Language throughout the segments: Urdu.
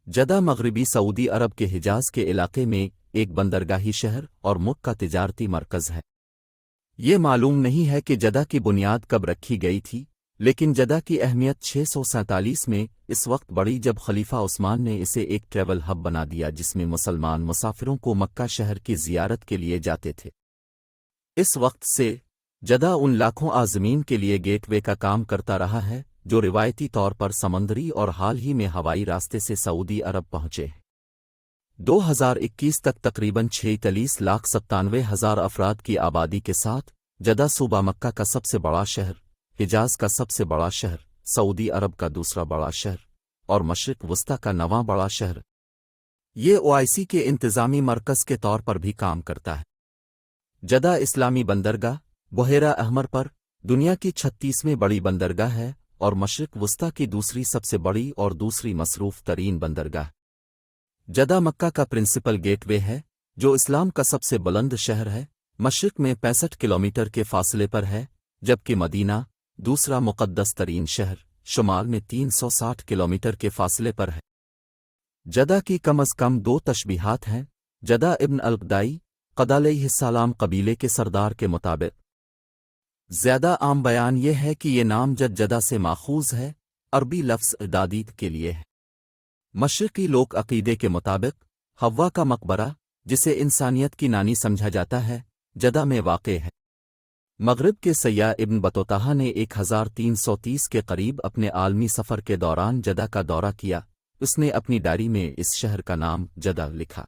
جدہ مغربی سعودی عرب کے حجاز کے علاقے میں ایک بندرگاہی شہر اور ملک کا تجارتی مرکز ہے۔ یہ معلوم نہیں ہے کہ جدہ کی بنیاد کب رکھی گئی تھی، لیکن جدہ کی اہمیت 647 میں اس وقت بڑھی جب خلیفہ عثمان نے اسے ایک ٹریول ہب بنا دیا جس میں مسلمان مسافروں کو مکہ شہر کی زیارت کے لیے جاتے تھے۔ اس وقت سے جدہ ان لاکھوں عازمین کے لیے گیٹ وے کا کام کرتا رہا ہے جو روایتی طور پر سمندری اور حال ہی میں ہوائی راستے سے سعودی عرب پہنچے۔ 2021 تک تقریباً 46,97,000 افراد کی آبادی کے ساتھ جدہ صوبہ مکہ کا سب سے بڑا شہر، حجاز کا سب سے بڑا شہر، سعودی عرب کا دوسرا بڑا شہر اور مشرق وسطی کا نواں بڑا شہر۔ یہ OIC کے انتظامی مرکز کے طور پر بھی کام کرتا ہے۔ جدہ اسلامی بندرگاہ بحیرہ احمر پر دنیا کی 36ویں بڑی بندرگاہ ہے اور مشرق وسطی کی دوسری سب سے بڑی اور دوسری مصروف ترین بندرگاہ۔ جدہ مکہ کا پرنسپل گیٹ وے ہے جو اسلام کا سب سے بلند شہر ہے، مشرق میں 65 کلومیٹر کے فاصلے پر ہے، جبکہ مدینہ دوسرا مقدس ترین شہر شمال میں 360 کلومیٹر کے فاصلے پر ہے۔ جدہ کی کم از کم 2 تشبیہات ہیں۔ جدہ ابن القدائی قد علیہ السلام قبیلے کے سردار کے مطابق زیادہ عام بیان یہ ہے کہ یہ نام جدہ سے ماخوذ ہے، عربی لفظ دادید کے لیے ہے۔ مشرقی لوک عقیدے کے مطابق حوا کا مقبرہ جسے انسانیت کی نانی سمجھا جاتا ہے جدہ میں واقع ہے۔ مغرب کے سیاح ابن بطوطہ نے 1330 کے قریب اپنے عالمی سفر کے دوران جدہ کا دورہ کیا، اس نے اپنی ڈائری میں اس شہر کا نام جدہ لکھا۔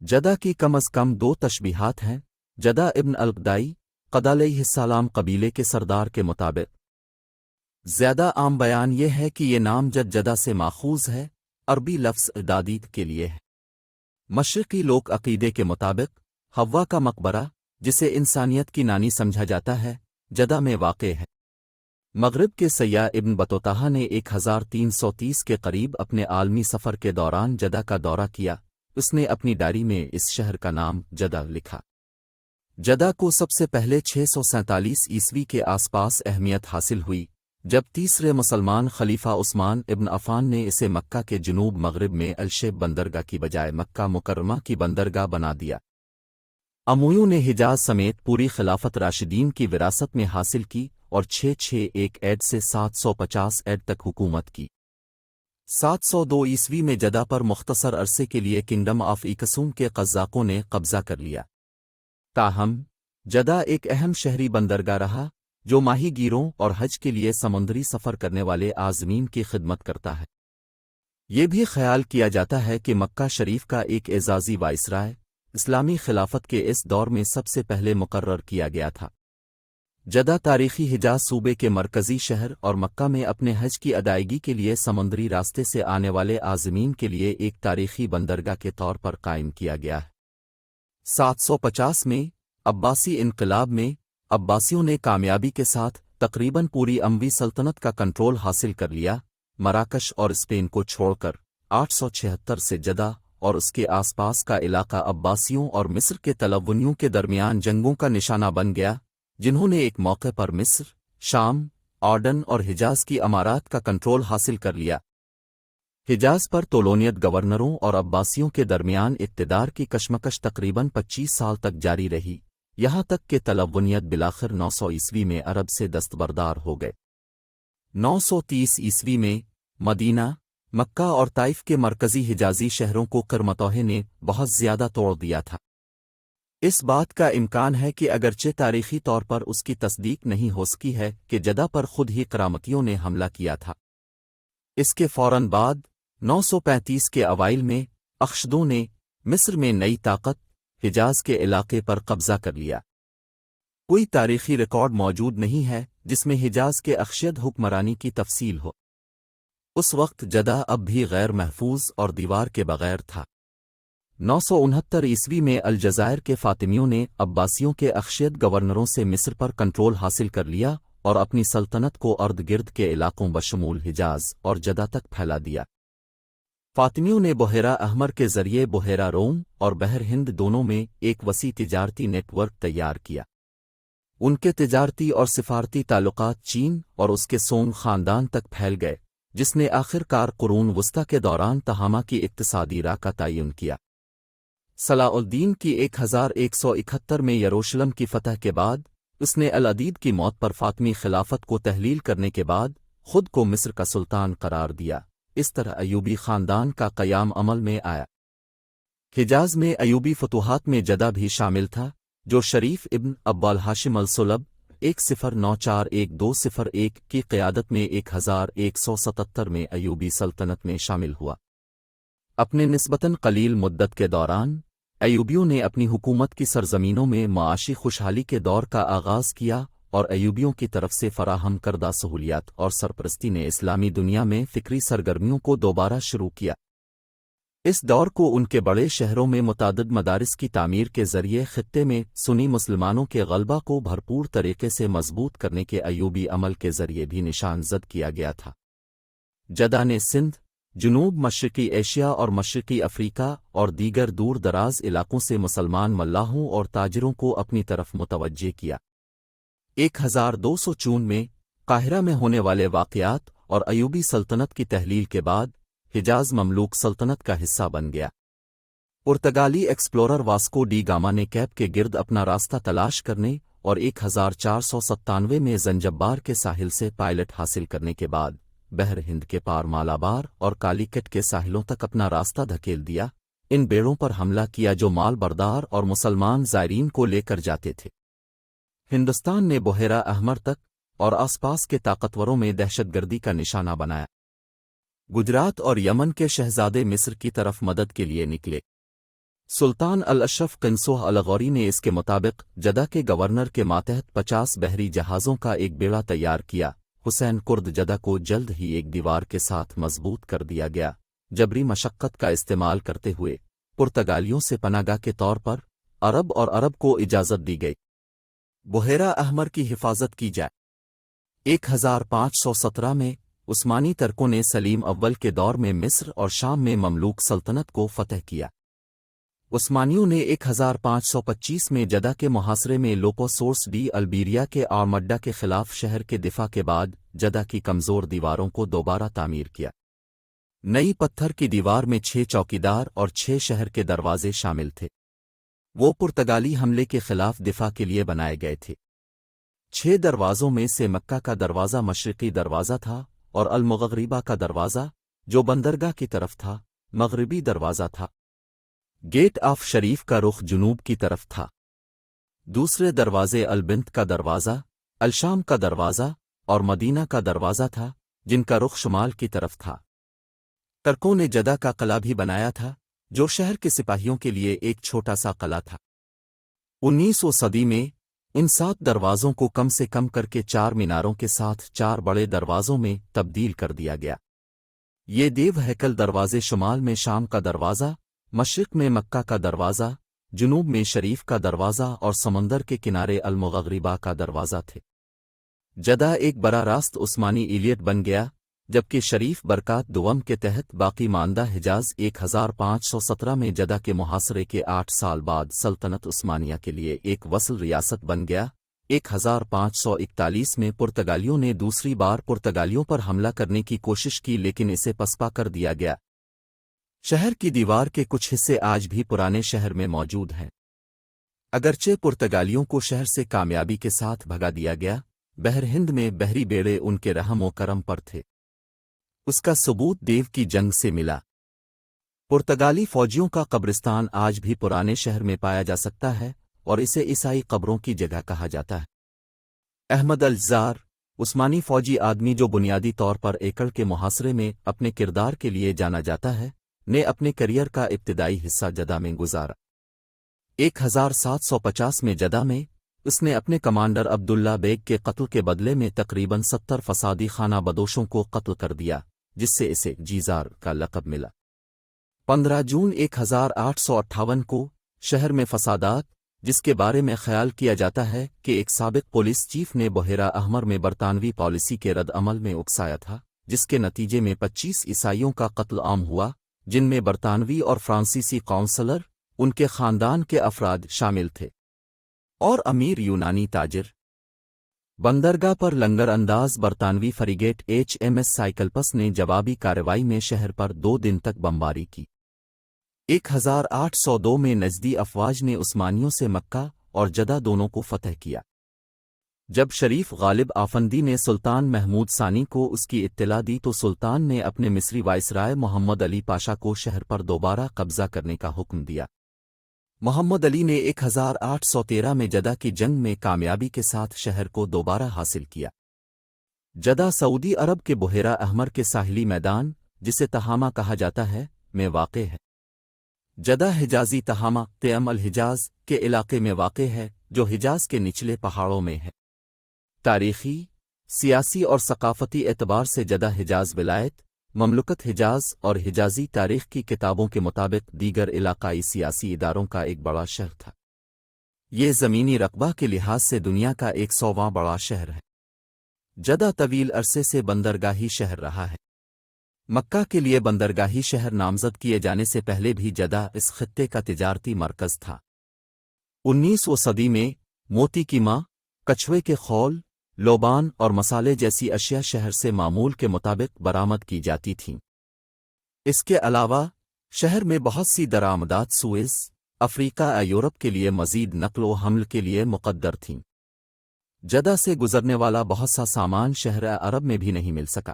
جدہ کی کم از کم 2 تشبیہات ہیں۔ جدہ ابن القدائی قد علیہ السلام قبیلے کے سردار کے مطابق زیادہ عام بیان یہ ہے کہ یہ نام جدہ سے ماخوذ ہے، عربی لفظ دادید کے لیے ہے۔ مشرقی لوک عقیدے کے مطابق حوا کا مقبرہ جسے انسانیت کی نانی سمجھا جاتا ہے جدہ میں واقع ہے۔ مغرب کے سیاح ابن بطوطہ نے 1330 کے قریب اپنے عالمی سفر کے دوران جدہ کا دورہ کیا، اس نے اپنی ڈائری میں اس شہر کا نام جدہ لکھا۔ جدہ کو سب سے پہلے 647 عیسوی کے آس پاس اہمیت حاصل ہوئی جب تیسرے مسلمان خلیفہ عثمان ابن عفان نے اسے مکہ کے جنوب مغرب میں الشیب بندرگاہ کی بجائے مکہ مکرمہ کی بندرگاہ بنا دیا۔ امویوں نے حجاز سمیت پوری خلافت راشدین کی وراثت میں حاصل کی اور 661 عید سے 750 عید تک حکومت کی۔ 702 عیسوی میں جدہ پر مختصر عرصے کے لیے کنگڈم آف ایکسوم کے قزاقوں نے قبضہ کر لیا۔ تاہم جدہ ایک اہم شہری بندرگاہ رہا جو ماہی گیروں اور حج کے لیے سمندری سفر کرنے والے عازمین کی خدمت کرتا ہے۔ یہ بھی خیال کیا جاتا ہے کہ مکہ شریف کا ایک اعزازی وائسرائے اسلامی خلافت کے اس دور میں سب سے پہلے مقرر کیا گیا تھا۔ جدہ تاریخی حجاز صوبے کے مرکزی شہر اور مکہ میں اپنے حج کی ادائیگی کے لیے سمندری راستے سے آنے والے عازمین کے لیے ایک تاریخی بندرگاہ کے طور پر قائم کیا گیا ہے۔ 750 میں عباسی انقلاب میں عباسیوں نے کامیابی کے ساتھ تقریباً پوری اموی سلطنت کا کنٹرول حاصل کر لیا، مراکش اور اسپین کو چھوڑ کر 876 سے جدہ اور اس کے آس پاس کا علاقہ عباسیوں اور مصر کے تلونیوں کے درمیان جنگوں کا نشانہ بن گیا، جنہوں نے ایک موقع پر مصر، شام، آرڈن اور حجاز کی امارات کا کنٹرول حاصل کر لیا۔ حجاز پر طولونیت گورنروں اور عباسیوں کے درمیان اقتدار کی کشمکش تقریباً 25 سال تک جاری رہی، یہاں تک کہ تلونیت بلاخر 900 عیسوی میں عرب سے دستبردار ہو گئے۔ 930 عیسوی میں مدینہ، مکہ اور طائف کے مرکزی حجازی شہروں کو کرمتوہ نے بہت زیادہ توڑ دیا تھا۔ اس بات کا امکان ہے کہ اگرچہ تاریخی طور پر اس کی تصدیق نہیں ہو سکی ہے کہ جدہ پر خود ہی کرامتیوں نے حملہ کیا تھا۔ اس کے فوراً بعد 935 کے اوائل میں اخشدوں نے مصر میں نئی طاقت حجاز کے علاقے پر قبضہ کر لیا۔ کوئی تاریخی ریکارڈ موجود نہیں ہے جس میں حجاز کے اخشد حکمرانی کی تفصیل ہو۔ اس وقت جدہ اب بھی غیر محفوظ اور دیوار کے بغیر تھا۔ 969 عیسوی میں الجزائر کے فاطمیوں نے عباسیوں کے اخشد گورنروں سے مصر پر کنٹرول حاصل کر لیا اور اپنی سلطنت کو ارد گرد کے علاقوں بشمول حجاز اور جدہ تک پھیلا دیا۔ فاطمیوں نے بحیرہ احمر کے ذریعے بحیرہ روم اور بحر ہند دونوں میں ایک وسیع تجارتی نیٹ ورک تیار کیا۔ ان کے تجارتی اور سفارتی تعلقات چین اور اس کے سونگ خاندان تک پھیل گئے، جس نے آخر کار قرون وسطی کے دوران تہامہ کی اقتصادی راہ کا تعین کیا۔ صلاح الدین کی 1171 میں یروشلم کی فتح کے بعد اس نے العدید کی موت پر فاطمی خلافت کو تحلیل کرنے کے بعد خود کو مصر کا سلطان قرار دیا۔ اس طرح ایوبی خاندان کا قیام عمل میں آیا۔ حجاز میں ایوبی فتوحات میں جدہ بھی شامل تھا، جو شریف ابن ابوال ہاشم السلب 10941201 کی قیادت میں 1177 میں ایوبی سلطنت میں شامل ہوا۔ اپنے نسبتاً قلیل مدت کے دوران ایوبیوں نے اپنی حکومت کی سرزمینوں میں معاشی خوشحالی کے دور کا آغاز کیا، اور ایوبیوں کی طرف سے فراہم کردہ سہولیات اور سرپرستی نے اسلامی دنیا میں فکری سرگرمیوں کو دوبارہ شروع کیا۔ اس دور کو ان کے بڑے شہروں میں متعدد مدارس کی تعمیر کے ذریعے خطے میں سنی مسلمانوں کے غلبہ کو بھرپور طریقے سے مضبوط کرنے کے ایوبی عمل کے ذریعے بھی نشان زد کیا گیا تھا۔ جدہ نے سندھ، جنوب مشرقی ایشیا اور مشرقی افریقہ اور دیگر دور دراز علاقوں سے مسلمان ملاحوں اور تاجروں کو اپنی طرف متوجہ کیا۔ 1254 میں قاہرہ میں ہونے والے واقعات اور ایوبی سلطنت کی تحلیل کے بعد حجاز مملوک سلطنت کا حصہ بن گیا۔ پرتگالی ایکسپلورر واسکو ڈی گاما نے کیپ کے گرد اپنا راستہ تلاش کرنے اور 1497 میں زنجبار کے ساحل سے پائلٹ حاصل کرنے کے بعد بحر ہند کے پار مالابار اور کالیکٹ کے ساحلوں تک اپنا راستہ دھکیل دیا۔ ان بیڑوں پر حملہ کیا جو مال بردار اور مسلمان زائرین کو لے کر جاتے تھے۔ ہندوستان نے بحیرہ احمر تک اور آس پاس کے طاقتوروں میں دہشت گردی کا نشانہ بنایا۔ گجرات اور یمن کے شہزادے مصر کی طرف مدد کے لیے نکلے۔ سلطان الاشرف قنصوہ الغوری نے اس کے مطابق جدہ کے گورنر کے ماتحت 50 بحری جہازوں کا ایک بیڑا تیار کیا۔ حسین کرد جدہ کو جلد ہی ایک دیوار کے ساتھ مضبوط کر دیا گیا۔ جبری مشقت کا استعمال کرتے ہوئے پرتگالیوں سے پناہ گاہ کے طور پر عرب کو اجازت دی گئی بحیرہ احمر کی حفاظت کی جائے۔ 1517 میں عثمانی ترکوں نے سلیم اول کے دور میں مصر اور شام میں مملوک سلطنت کو فتح کیا۔ عثمانیوں نے 1525 میں جدہ کے محاصرے میں لوپوسورس ڈی البیریا کے آرمڈا کے خلاف شہر کے دفاع کے بعد جدہ کی کمزور دیواروں کو دوبارہ تعمیر کیا۔ نئی پتھر کی دیوار میں 6 چوکیدار اور 6 شہر کے دروازے شامل تھے۔ وہ پرتگالی حملے کے خلاف دفاع کے لیے بنائے گئے تھے۔ 6 دروازوں میں سے مکہ کا دروازہ مشرقی دروازہ تھا اور المغربہ کا دروازہ، جو بندرگاہ کی طرف تھا، مغربی دروازہ تھا۔ گیٹ آف شریف کا رخ جنوب کی طرف تھا۔ دوسرے دروازے البنت کا دروازہ، الشام کا دروازہ اور مدینہ کا دروازہ تھا، جن کا رخ شمال کی طرف تھا۔ ترکوں نے جدہ کا قلعہ بھی بنایا تھا، جو شہر کے سپاہیوں کے لیے ایک چھوٹا سا قلعہ تھا۔ 19ویں صدی میں ان 7 دروازوں کو کم سے کم کر کے 4 میناروں کے ساتھ 4 بڑے دروازوں میں تبدیل کر دیا گیا۔ یہ دیو ہیکل دروازے شمال میں شام کا دروازہ، مشرق میں مکہ کا دروازہ، جنوب میں شریف کا دروازہ اور سمندر کے کنارے المغربہ کا دروازہ تھے۔ جدہ ایک براہ راست عثمانی ایلیٹ بن گیا، جبکہ شریف برکات دوم کے تحت باقی ماندہ حجاز 1517 میں جدہ کے محاصرے کے 8 سال بعد سلطنت عثمانیہ کے لیے ایک وصل ریاست بن گیا۔ 1541 میں پرتگالیوں نے دوسری بار پرتگالیوں پر حملہ کرنے کی کوشش کی، لیکن اسے پسپا کر دیا گیا۔ شہر کی دیوار کے کچھ حصے آج بھی پرانے شہر میں موجود ہیں۔ اگرچہ پرتگالیوں کو شہر سے کامیابی کے ساتھ بھگا دیا گیا، بحر ہند میں بحری بیڑے ان کے رحم و کرم پر تھے۔ اس کا ثبوت دیو کی جنگ سے ملا۔ پرتگالی فوجیوں کا قبرستان آج بھی پرانے شہر میں پایا جا سکتا ہے اور اسے عیسائی قبروں کی جگہ کہا جاتا ہے۔ احمد الجزار، عثمانی فوجی آدمی جو بنیادی طور پر ایکڑ کے محاصرے میں اپنے کردار کے لیے جانا جاتا ہے، نے اپنے کیریئر کا ابتدائی حصہ جدہ میں گزارا۔ 1750 میں جدہ میں اس نے اپنے کمانڈر عبداللہ بیگ کے قتل کے بدلے میں تقریباً 70 فسادی خانہ بدوشوں کو قتل کر دیا، جس سے اسے جیزار کا لقب ملا۔ 15 جون 1858 کو شہر میں فسادات، جس کے بارے میں خیال کیا جاتا ہے کہ ایک سابق پولیس چیف نے بحیرہ احمر میں برطانوی پالیسی کے رد عمل میں اکسایا تھا، جس کے نتیجے میں 25 عیسائیوں کا قتل عام ہوا، جن میں برطانوی اور فرانسیسی کونسلر، ان کے خاندان کے افراد شامل تھے، اور امیر یونانی تاجر۔ بندرگاہ پر لنگر انداز برطانوی فریگیٹ HMS سائیکلپس نے جوابی کارروائی میں شہر پر 2 دن تک بمباری کی۔ 1802 میں نجدی افواج نے عثمانیوں سے مکہ اور جدہ دونوں کو فتح کیا۔ جب شریف غالب آفندی نے سلطان محمود ثانی کو اس کی اطلاع دی تو سلطان نے اپنے مصری وائسرائے محمد علی پاشا کو شہر پر دوبارہ قبضہ کرنے کا حکم دیا۔ محمد علی نے 1813 میں جدہ کی جنگ میں کامیابی کے ساتھ شہر کو دوبارہ حاصل کیا۔ جدہ سعودی عرب کے بحیرہ احمر کے ساحلی میدان، جسے تہامہ کہا جاتا ہے، میں واقع ہے۔ جدہ حجازی تہامہ تیم الحجاز کے علاقے میں واقع ہے، جو حجاز کے نچلے پہاڑوں میں ہے۔ تاریخی، سیاسی اور ثقافتی اعتبار سے جدہ حجاز ولایت، مملکت حجاز اور حجازی تاریخ کی کتابوں کے مطابق دیگر علاقائی سیاسی اداروں کا ایک بڑا شہر تھا۔ یہ زمینی رقبہ کے لحاظ سے دنیا کا 100واں بڑا شہر ہے۔ جدہ طویل عرصے سے بندرگاہی شہر رہا ہے۔ مکہ کے لیے بندرگاہی شہر نامزد کیے جانے سے پہلے بھی جدہ اس خطے کا تجارتی مرکز تھا۔ 19ویں صدی میں موتی کی ماں، کچھوے کے خول، لوبان اور مسالے جیسی اشیاء شہر سے معمول کے مطابق برآمد کی جاتی تھیں۔ اس کے علاوہ شہر میں بہت سی درآمدات سوئز، افریقہ یا یورپ کے لیے مزید نقل و حمل کے لیے مقدر تھیں۔ جدہ سے گزرنے والا بہت سا سامان شہر عرب میں بھی نہیں مل سکا۔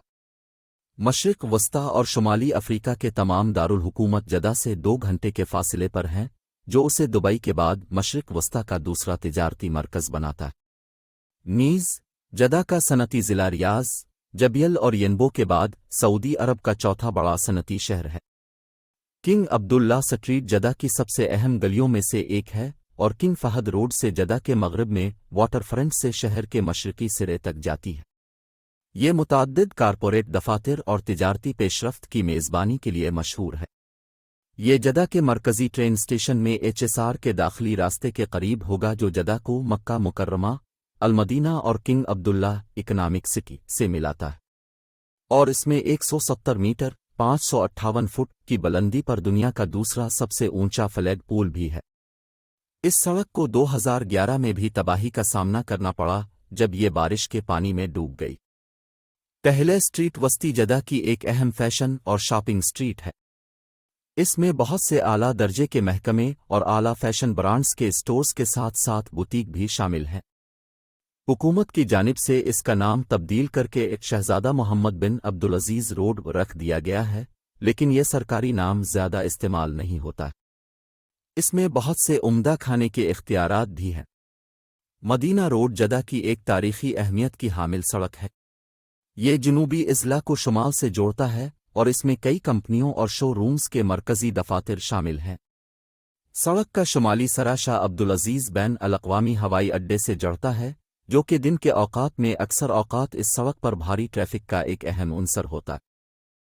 مشرق وسطی اور شمالی افریقہ کے تمام دارالحکومت جدہ سے 2 گھنٹے کے فاصلے پر ہیں، جو اسے دبئی کے بعد مشرق وسطی کا دوسرا تجارتی مرکز بناتا ہے۔ نیز جدہ کا صنعتی ضلع ریاض، جبیل اور ینبو کے بعد سعودی عرب کا چوتھا بڑا صنعتی شہر ہے۔ کنگ عبداللہ سٹریٹ جدہ کی سب سے اہم گلیوں میں سے ایک ہے اور کنگ فہد روڈ سے جدہ کے مغرب میں واٹر فرنٹ سے شہر کے مشرقی سرے تک جاتی ہے۔ یہ متعدد کارپوریٹ دفاتر اور تجارتی پیش رفت کی میزبانی کے لیے مشہور ہے۔ یہ جدہ کے مرکزی ٹرین اسٹیشن میں HSR کے داخلی راستے کے قریب ہوگا، جو جدہ کو مکہ مکرمہ، المدینہ اور کنگ عبداللہ اکنامک سٹی سے ملاتا ہے، اور اس میں 170 میٹر 558 فٹ کی بلندی پر دنیا کا دوسرا سب سے اونچا فلیگ پول بھی ہے۔ اس سڑک کو 2011 میں بھی تباہی کا سامنا کرنا پڑا جب یہ بارش کے پانی میں ڈوب گئی۔ ٹہلے اسٹریٹ وسطی جدہ کی ایک اہم فیشن اور شاپنگ اسٹریٹ ہے۔ اس میں بہت سے اعلیٰ درجے کے محکمے اور اعلیٰ فیشن برانڈز کے اسٹورز کے ساتھ ساتھ بوتیک بھی شامل ہیں۔ حکومت کی جانب سے اس کا نام تبدیل کر کے ایک شہزادہ محمد بن عبدالعزیز روڈ رکھ دیا گیا ہے، لیکن یہ سرکاری نام زیادہ استعمال نہیں ہوتا۔ اس میں بہت سے عمدہ کھانے کے اختیارات بھی ہیں۔ مدینہ روڈ جدہ کی ایک تاریخی اہمیت کی حامل سڑک ہے۔ یہ جنوبی اضلاع کو شمال سے جوڑتا ہے اور اس میں کئی کمپنیوں اور شو رومز کے مرکزی دفاتر شامل ہیں۔ سڑک کا شمالی سرا شاہ عبدالعزیز بین الاقوامی ہوائی اڈے سے جڑتا ہے، جو کہ دن کے اوقات میں اکثر اوقات اس سڑک پر بھاری ٹریفک کا ایک اہم عنصر ہوتا ہے۔